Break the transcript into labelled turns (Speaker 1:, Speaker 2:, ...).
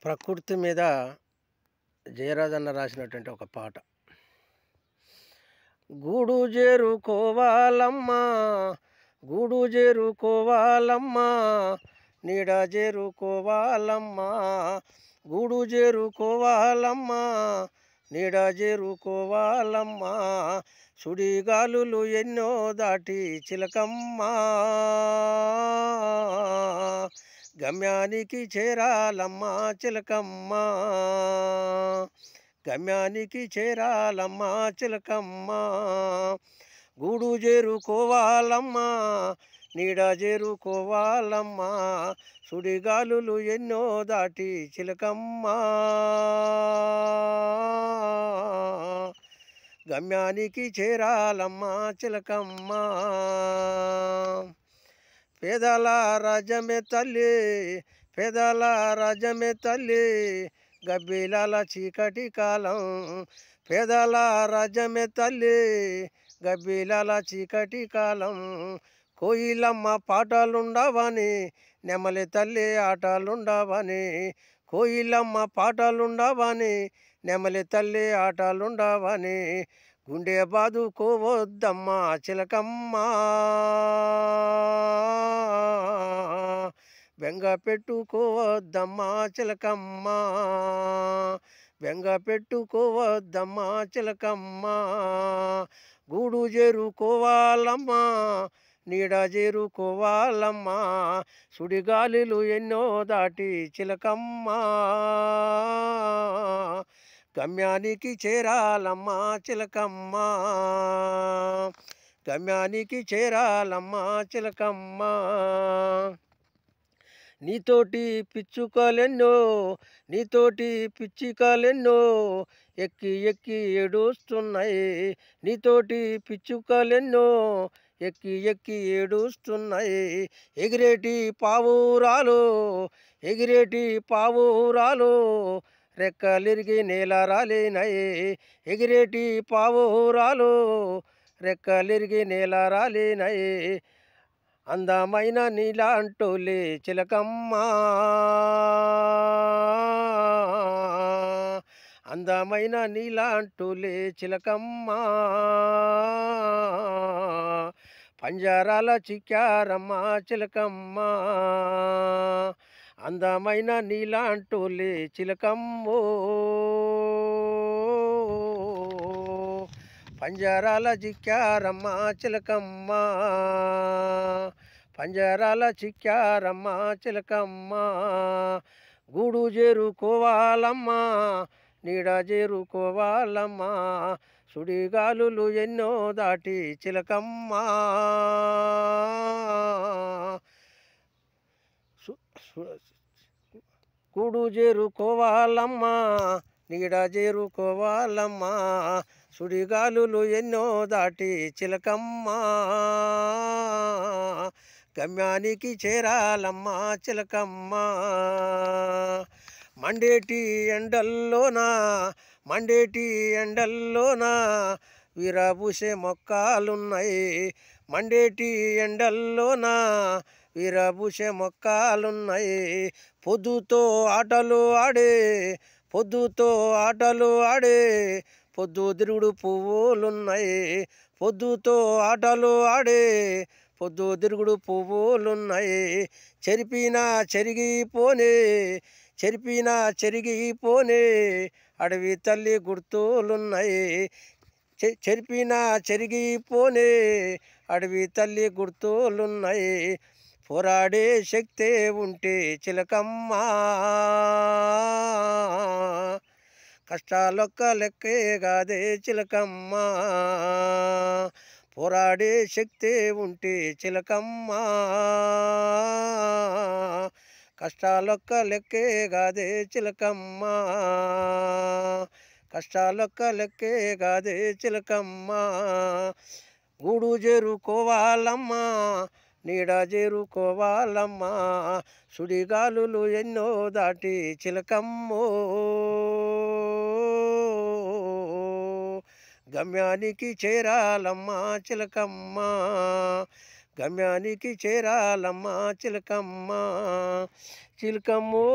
Speaker 1: ప్రకృతి మీద జయరాజన్న రాసినటువంటి ఒక పాట. గూడు చేరుకోవాలమ్మా, గూడు చేరుకోవాలమ్మా, నీడ చేరుకోవాలమ్మా, గూడు చేరుకోవాలమ్మా, నీడ చేరుకోవాలమ్మా, సుడిగాలులు ఎన్నో దాటి చిలకమ్మా, గమ్యానికి చేరాలమ్మా చిలకమ్మా, గమ్యానికి చేరాలమ్మా చిలకమ్మా, గూడు చేరుకోవాలమ్మా, నీడ చేరుకోవాలమ్మా, సుడిగాలులు ఎన్నో దాటి చిలకమ్మా, గమ్యానికి చేరాలమ్మా చిలకమ్మా. పేదల రాజ్యమే తల్లి, పేదల రాజ్యమే తల్లి, గబ్బిలాల చీకటి కాలం, పేదల రాజ్యమే తల్లి, గబ్బిలాల చీకటి కాలం, కోయిలమ్మ పాటలుండవని, నెమలి తల్లి ఆటలుండవని, కోయిలమ్మ పాటలుండవని, నెమలి తల్లి ఆటలుండవని, గుండె బాదుకోవద్దమ్మా చిలకమ్మా, బెంగ పెట్టుకోవద్దమ్మా చిలకమ్మా, బెంగ పెట్టుకోవద్దమ్మా చిలకమ్మా, గూడు చేరుకోవాలమ్మా, నీడ చేరుకోవాలమ్మా, సుడిగాలిలు ఎన్నో దాటి చిలకమ్మా, గమ్యానికి చేరాలమ్మా చిలకమ్మా, గమ్యానికి చేరాలమ్మా చిలకమ్మా. నీతోటి పిచ్చుకలెన్నో, నీతోటి పిచ్చుకలెన్నో, ఎక్కి ఎక్కి ఏడుస్తున్నాయి, నీతోటి పిచ్చుకలెన్నో, ఎక్కి ఎక్కి ఏడుస్తున్నాయి, ఎగిరేటి పావురాలు, ఎగిరేటి పావురాలు, రెక్కలిరిగి నేల రాలినాయి, ఎగిరేటి పావురాలు, రెక్కలిరిగి నేల రాలినాయి, అందమైన నీలాంటోలే చిలకమ్మా, అందమైన నీలాంటోలే చిలకమ్మా, పంజరాల చిక్కారమ్మా చిలకమ్మా, అందమైన నీలాంటోలే చిలకమ్మో, పంజరాల చిక్కారమ్మా చిలకమ్మా, పంజరాల చిక్కారమ్మా చిలకమ్మా, గూడు చేరుకోవాలమ్మా, నీడ చేరుకోవాలమ్మా, సుడిగాలులు ఎన్నో దాటి చిలకమ్మా, గూడు చేరుకోవాలమ్మా, నీడ చేరుకోవాలమ్మా, సుడిగాలులు ఎన్నో దాటి చిలకమ్మా, గమ్యానికి చేరాలమ్మా చిలకమ్మా. మండేటి ఎండల్లోనా, మండేటి ఎండల్లోనా, విరబూసే మొక్కలున్నాయి, మండేటి ఎండల్లోనా, విరబూసే మొక్కలున్నాయి, పొద్దుతో ఆటలు ఆడే, పొద్దుతో ఆటలు ఆడే, పొద్దు తిరుగుడు పువ్వులున్నాయి, పొద్దుతో ఆటలు ఆడే, పొద్దు తిరుగుడు పువ్వులున్నాయి, చెరిపినా చెరిగిపోనే, చెరిపినా చెరిగిపోనే, అడవి తల్లి గుర్తులున్నాయి, చెరిపినా చెరిగిపోనే, అడవి తల్లి గుర్తులున్నాయి, పోరాడే శక్తే ఉంటే చిలకమ్మా, కష్టాలొక్క లెక్కే కాదే చిలకమ్మా, పోరాడే శక్తే ఉంటే చిలకమ్మా, కష్టాలొక్క లెక్కే కాదే చిలకమ్మా, కష్టాలొక్క లెక్కే కాదే చిలకమ్మా, గూడు చేరుకోవాలమ్మా, నీడ చేరుకోవాలమ్మా, సుడిగాలులు ఎన్నో దాటి చిలకమ్మో, గమ్యానికి చేరాలమ్మా చిలకమ్మా, గమ్యానికి చేరాలమ్మా చిలకమ్మా, చిలకమ్మో.